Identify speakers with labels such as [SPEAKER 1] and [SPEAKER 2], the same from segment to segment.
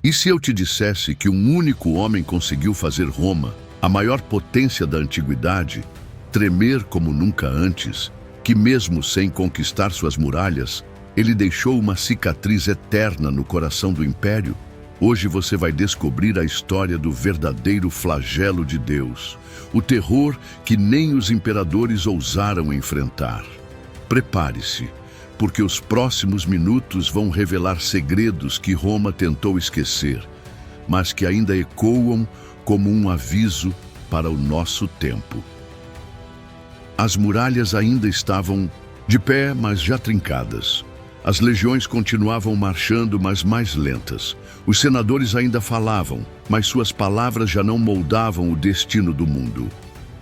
[SPEAKER 1] E se eu te dissesse que um único homem conseguiu fazer Roma, a maior potência da antiguidade, tremer como nunca antes, que mesmo sem conquistar suas muralhas, ele deixou uma cicatriz eterna no coração do império? Hoje você vai descobrir a história do verdadeiro flagelo de Deus, o terror que nem os imperadores ousaram enfrentar. Prepare-se, porque os próximos minutos vão revelar segredos que Roma tentou esquecer, mas que ainda ecoam como um aviso para o nosso tempo. As muralhas ainda estavam de pé, mas já trincadas. As legiões continuavam marchando, mas mais lentas. Os senadores ainda falavam, mas suas palavras já não moldavam o destino do mundo.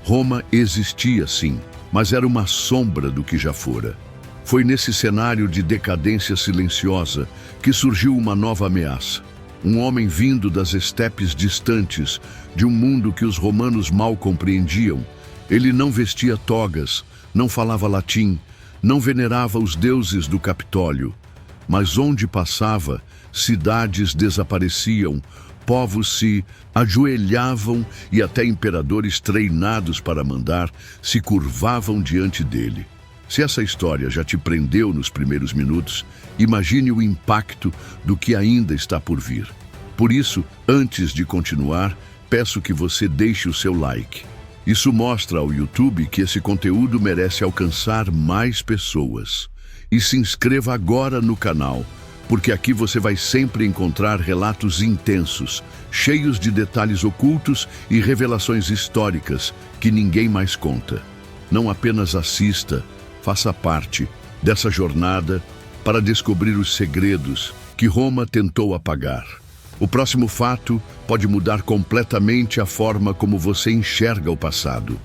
[SPEAKER 1] Roma existia, sim, mas era uma sombra do que já fora. Foi nesse cenário de decadência silenciosa que surgiu uma nova ameaça. Um homem vindo das estepes distantes, de um mundo que os romanos mal compreendiam. Ele não vestia togas, não falava latim, não venerava os deuses do Capitólio. Mas onde passava, cidades desapareciam, povos se ajoelhavam e até imperadores treinados para mandar se curvavam diante dele. Se essa história já te prendeu nos primeiros minutos, imagine o impacto do que ainda está por vir. Por isso, antes de continuar, peço que você deixe o seu like. Isso mostra ao YouTube que esse conteúdo merece alcançar mais pessoas. E se inscreva agora no canal, porque aqui você vai sempre encontrar relatos intensos, cheios de detalhes ocultos e revelações históricas que ninguém mais conta. Não apenas assista, faça parte dessa jornada para descobrir os segredos que Roma tentou apagar. O próximo fato pode mudar completamente a forma como você enxerga o passado.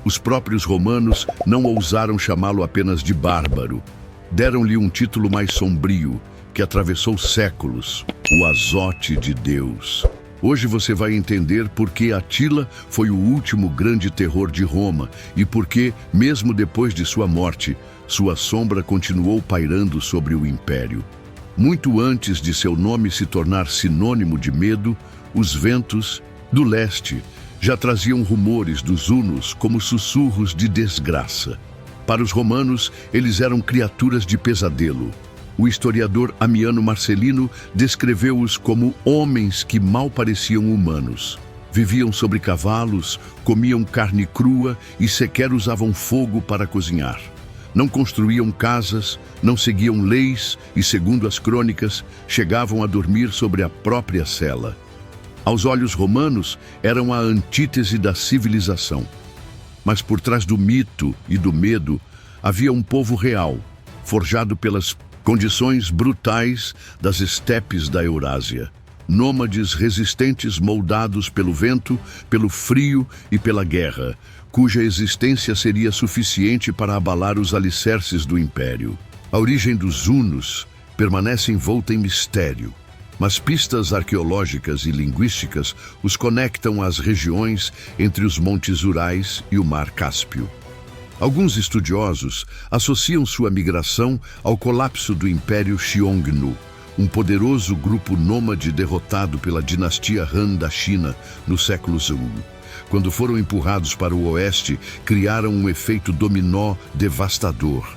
[SPEAKER 1] Os próprios romanos não ousaram chamá-lo apenas de bárbaro. Deram-lhe um título mais sombrio, que atravessou séculos, o azote de Deus. Hoje você vai entender por que Atila foi o último grande terror de Roma e por que, mesmo depois de sua morte, sua sombra continuou pairando sobre o império. Muito antes de seu nome se tornar sinônimo de medo, os ventos do leste já traziam rumores dos hunos como sussurros de desgraça. Para os romanos, eles eram criaturas de pesadelo. O historiador Amiano Marcelino descreveu-os como homens que mal pareciam humanos. Viviam sobre cavalos, comiam carne crua e sequer usavam fogo para cozinhar. Não construíam casas, não seguiam leis e, segundo as crônicas, chegavam a dormir sobre a própria cela. Aos olhos romanos, eram a antítese da civilização. Mas por trás do mito e do medo, havia um povo real, forjado pelas condições brutais das estepes da Eurásia. Nômades resistentes moldados pelo vento, pelo frio e pela guerra, cuja existência seria suficiente para abalar os alicerces do império. A origem dos hunos permanece envolta em mistério, mas pistas arqueológicas e linguísticas os conectam às regiões entre os Montes Urais e o Mar Cáspio. Alguns estudiosos associam sua migração ao colapso do Império Xiongnu, um poderoso grupo nômade derrotado pela dinastia Han da China no século Zhou. Quando foram empurrados para o oeste, criaram um efeito dominó devastador.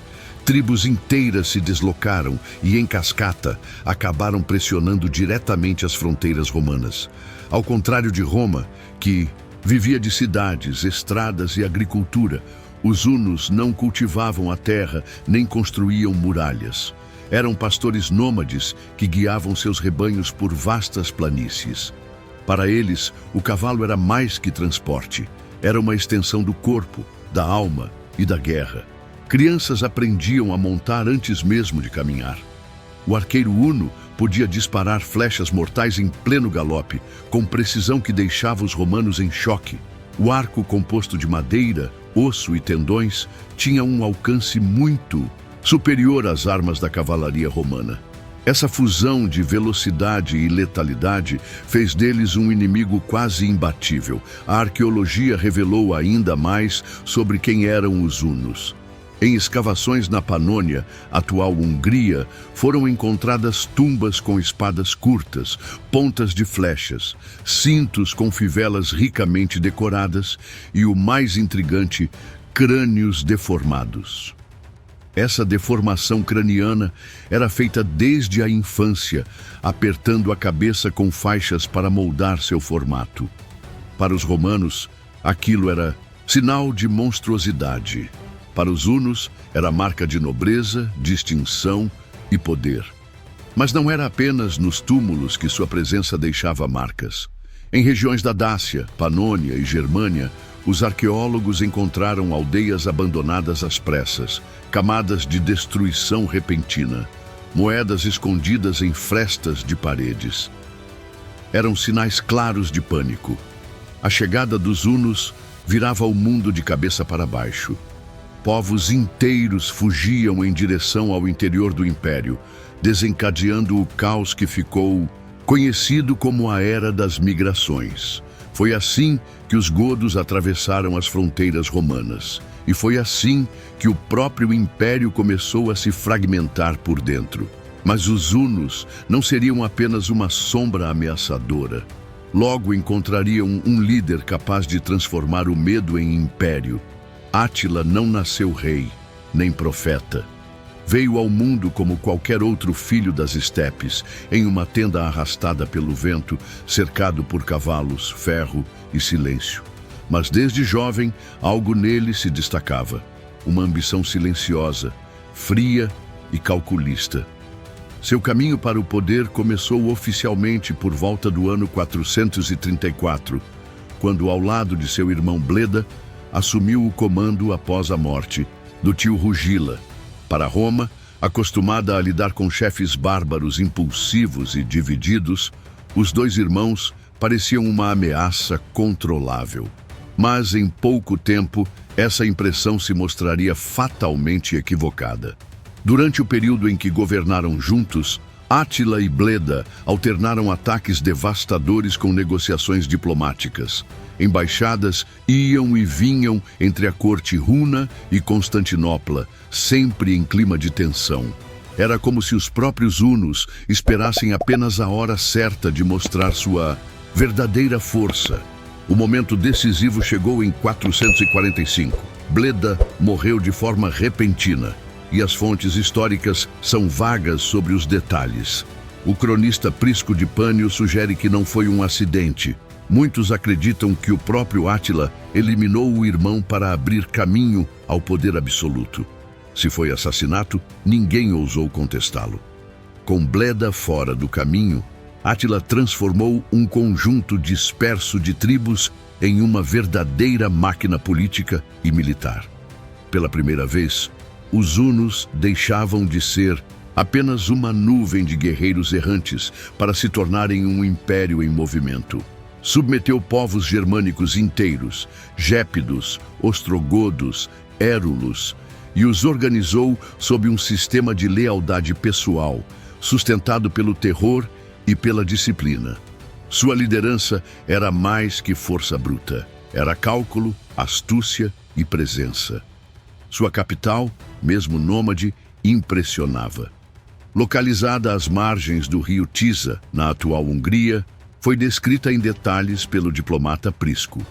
[SPEAKER 1] Tribos inteiras se deslocaram e, em cascata, acabaram pressionando diretamente as fronteiras romanas. Ao contrário de Roma, que vivia de cidades, estradas e agricultura, os hunos não cultivavam a terra nem construíam muralhas. Eram pastores nômades que guiavam seus rebanhos por vastas planícies. Para eles, o cavalo era mais que transporte. Era uma extensão do corpo, da alma e da guerra. Crianças aprendiam a montar antes mesmo de caminhar. O arqueiro huno podia disparar flechas mortais em pleno galope, com precisão que deixava os romanos em choque. O arco, composto de madeira, osso e tendões, tinha um alcance muito superior às armas da cavalaria romana. Essa fusão de velocidade e letalidade fez deles um inimigo quase imbatível. A arqueologia revelou ainda mais sobre quem eram os hunos. Em escavações na Panônia, atual Hungria, foram encontradas tumbas com espadas curtas, pontas de flechas, cintos com fivelas ricamente decoradas e, o mais intrigante, crânios deformados. Essa deformação craniana era feita desde a infância, apertando a cabeça com faixas para moldar seu formato. Para os romanos, aquilo era sinal de monstruosidade. Para os hunos, era marca de nobreza, distinção e poder. Mas não era apenas nos túmulos que sua presença deixava marcas. Em regiões da Dácia, Panônia e Germânia, os arqueólogos encontraram aldeias abandonadas às pressas, camadas de destruição repentina, moedas escondidas em frestas de paredes. Eram sinais claros de pânico. A chegada dos hunos virava o mundo de cabeça para baixo. Povos inteiros fugiam em direção ao interior do império, desencadeando o caos que ficou conhecido como a Era das Migrações. Foi assim que os godos atravessaram as fronteiras romanas. E foi assim que o próprio império começou a se fragmentar por dentro. Mas os hunos não seriam apenas uma sombra ameaçadora. Logo encontrariam um líder capaz de transformar o medo em império. Átila não nasceu rei, nem profeta. Veio ao mundo como qualquer outro filho das estepes, em uma tenda arrastada pelo vento, cercado por cavalos, ferro e silêncio. Mas desde jovem, algo nele se destacava. Uma ambição silenciosa, fria e calculista. Seu caminho para o poder começou oficialmente por volta do ano 434, quando, ao lado de seu irmão Bleda, assumiu o comando após a morte do tio Rugila. Para Roma, acostumada a lidar com chefes bárbaros, impulsivos e divididos, os dois irmãos pareciam uma ameaça controlável. Mas, em pouco tempo, essa impressão se mostraria fatalmente equivocada. Durante o período em que governaram juntos, Átila e Bleda alternaram ataques devastadores com negociações diplomáticas. Embaixadas iam e vinham entre a corte runa e Constantinopla, sempre em clima de tensão. Era como se os próprios hunos esperassem apenas a hora certa de mostrar sua verdadeira força. O momento decisivo chegou em 445. Bleda morreu de forma repentina, e as fontes históricas são vagas sobre os detalhes. O cronista Prisco de Pânio sugere que não foi um acidente. Muitos acreditam que o próprio Átila eliminou o irmão para abrir caminho ao poder absoluto. Se foi assassinato, ninguém ousou contestá-lo. Com Bleda fora do caminho, Átila transformou um conjunto disperso de tribos em uma verdadeira máquina política e militar. Pela primeira vez, os hunos deixavam de ser apenas uma nuvem de guerreiros errantes para se tornarem um império em movimento. Submeteu povos germânicos inteiros, gépidos, ostrogodos, érulos, e os organizou sob um sistema de lealdade pessoal, sustentado pelo terror e pela disciplina. Sua liderança era mais que força bruta, era cálculo, astúcia e presença. Sua capital, mesmo nômade, impressionava. Localizada às margens do rio Tisa, na atual Hungria, foi descrita em detalhes pelo diplomata Prisco.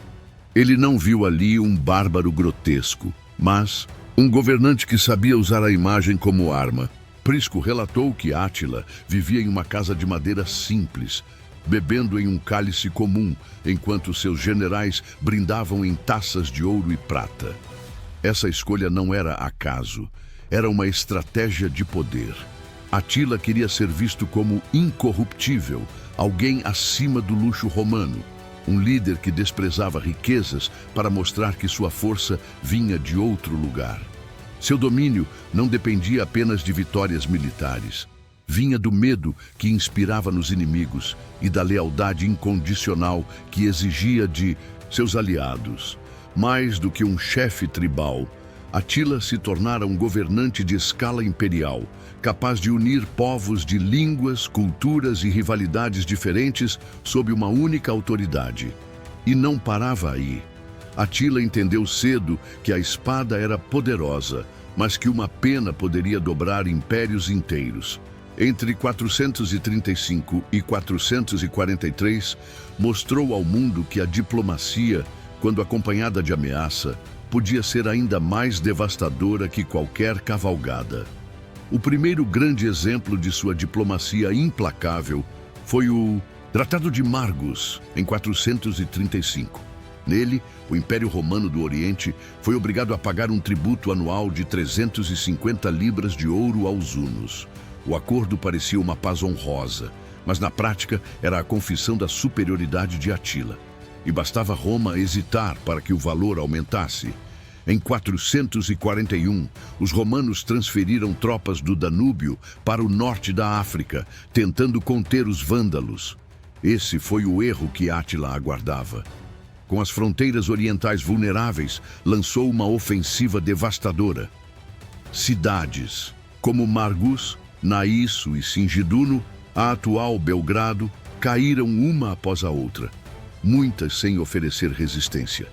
[SPEAKER 1] Ele não viu ali um bárbaro grotesco, mas um governante que sabia usar a imagem como arma. Prisco relatou que Átila vivia em uma casa de madeira simples, bebendo em um cálice comum, enquanto seus generais brindavam em taças de ouro e prata. Essa escolha não era acaso, era uma estratégia de poder. Átila queria ser visto como incorruptível, alguém acima do luxo romano, um líder que desprezava riquezas para mostrar que sua força vinha de outro lugar. Seu domínio não dependia apenas de vitórias militares. Vinha do medo que inspirava nos inimigos e da lealdade incondicional que exigia de seus aliados. Mais do que um chefe tribal, Átila se tornara um governante de escala imperial, capaz de unir povos de línguas, culturas e rivalidades diferentes sob uma única autoridade. E não parava aí. Átila entendeu cedo que a espada era poderosa, mas que uma pena poderia dobrar impérios inteiros. Entre 435 e 443, mostrou ao mundo que a diplomacia, quando acompanhada de ameaça, podia ser ainda mais devastadora que qualquer cavalgada. O primeiro grande exemplo de sua diplomacia implacável foi o Tratado de Margus, em 435. Nele, o Império Romano do Oriente foi obrigado a pagar um tributo anual de 350 libras de ouro aos hunos. O acordo parecia uma paz honrosa, mas na prática era a confissão da superioridade de Átila. E bastava Roma hesitar para que o valor aumentasse. Em 441, os romanos transferiram tropas do Danúbio para o norte da África, tentando conter os vândalos. Esse foi o erro que Átila aguardava. Com as fronteiras orientais vulneráveis, lançou uma ofensiva devastadora. Cidades como Margus, Naísso e Singiduno, a atual Belgrado, caíram uma após a outra, muitas sem oferecer resistência.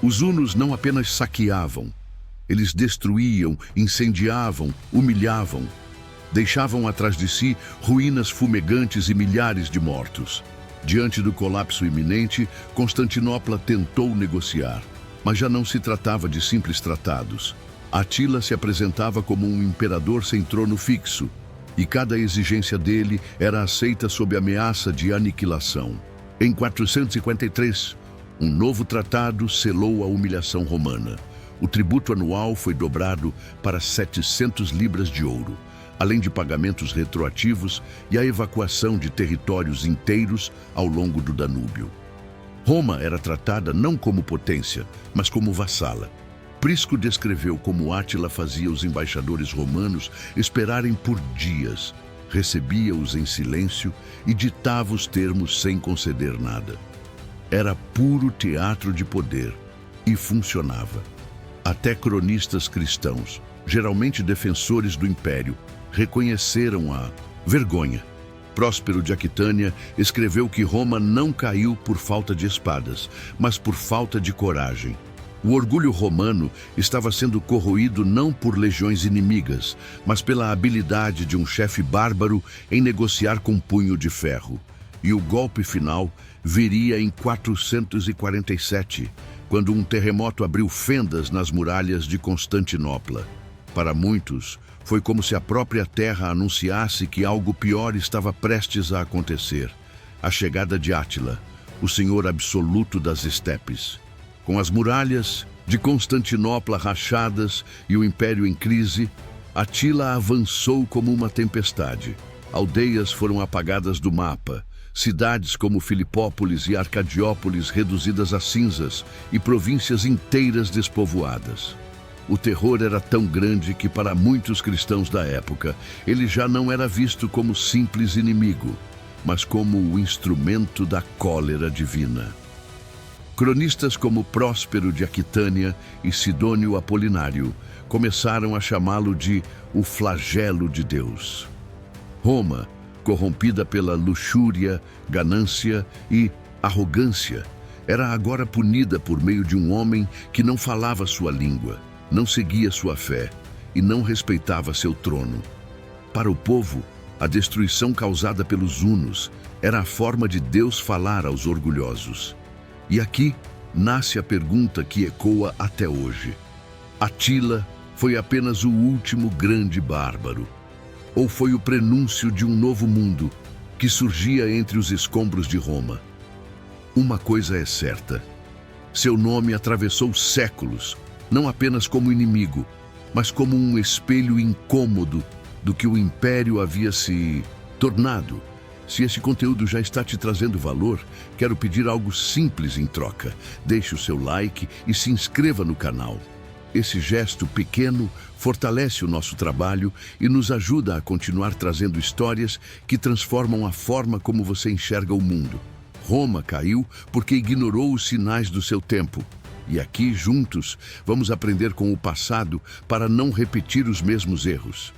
[SPEAKER 1] Os hunos não apenas saqueavam, eles destruíam, incendiavam, humilhavam. Deixavam atrás de si ruínas fumegantes e milhares de mortos. Diante do colapso iminente, Constantinopla tentou negociar, mas já não se tratava de simples tratados. Átila se apresentava como um imperador sem trono fixo, e cada exigência dele era aceita sob ameaça de aniquilação. Em 453, um novo tratado selou a humilhação romana. O tributo anual foi dobrado para 700 libras de ouro, além de pagamentos retroativos e a evacuação de territórios inteiros ao longo do Danúbio. Roma era tratada não como potência, mas como vassala. Prisco descreveu como Átila fazia os embaixadores romanos esperarem por dias, recebia-os em silêncio e ditava os termos sem conceder nada. Era puro teatro de poder e funcionava. Até cronistas cristãos, geralmente defensores do império, reconheceram a vergonha. Próspero de Aquitânia escreveu que Roma não caiu por falta de espadas, mas por falta de coragem. O orgulho romano estava sendo corroído não por legiões inimigas, mas pela habilidade de um chefe bárbaro em negociar com punho de ferro. E o golpe final viria em 447, quando um terremoto abriu fendas nas muralhas de Constantinopla. Para muitos, foi como se a própria terra anunciasse que algo pior estava prestes a acontecer. A chegada de Átila, o senhor absoluto das estepes. Com as muralhas de Constantinopla rachadas e o império em crise, Átila avançou como uma tempestade. Aldeias foram apagadas do mapa, cidades como Filipópolis e Arcadiópolis reduzidas a cinzas e províncias inteiras despovoadas. O terror era tão grande que, para muitos cristãos da época, ele já não era visto como simples inimigo, mas como o instrumento da cólera divina. Cronistas como Próspero de Aquitânia e Sidônio Apolinário começaram a chamá-lo de o flagelo de Deus. Roma, corrompida pela luxúria, ganância e arrogância, era agora punida por meio de um homem que não falava sua língua, não seguia sua fé e não respeitava seu trono. Para o povo, a destruição causada pelos hunos era a forma de Deus falar aos orgulhosos. E aqui nasce a pergunta que ecoa até hoje. Átila foi apenas o último grande bárbaro? Ou foi o prenúncio de um novo mundo que surgia entre os escombros de Roma? Uma coisa é certa: seu nome atravessou séculos, não apenas como inimigo, mas como um espelho incômodo do que o império havia se tornado. Se esse conteúdo já está te trazendo valor, quero pedir algo simples em troca. Deixe o seu like e se inscreva no canal. Esse gesto pequeno fortalece o nosso trabalho e nos ajuda a continuar trazendo histórias que transformam a forma como você enxerga o mundo. Roma caiu porque ignorou os sinais do seu tempo. E aqui, juntos, vamos aprender com o passado para não repetir os mesmos erros.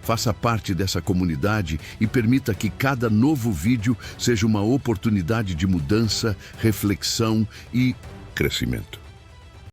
[SPEAKER 1] Faça parte dessa comunidade e permita que cada novo vídeo seja uma oportunidade de mudança, reflexão e crescimento.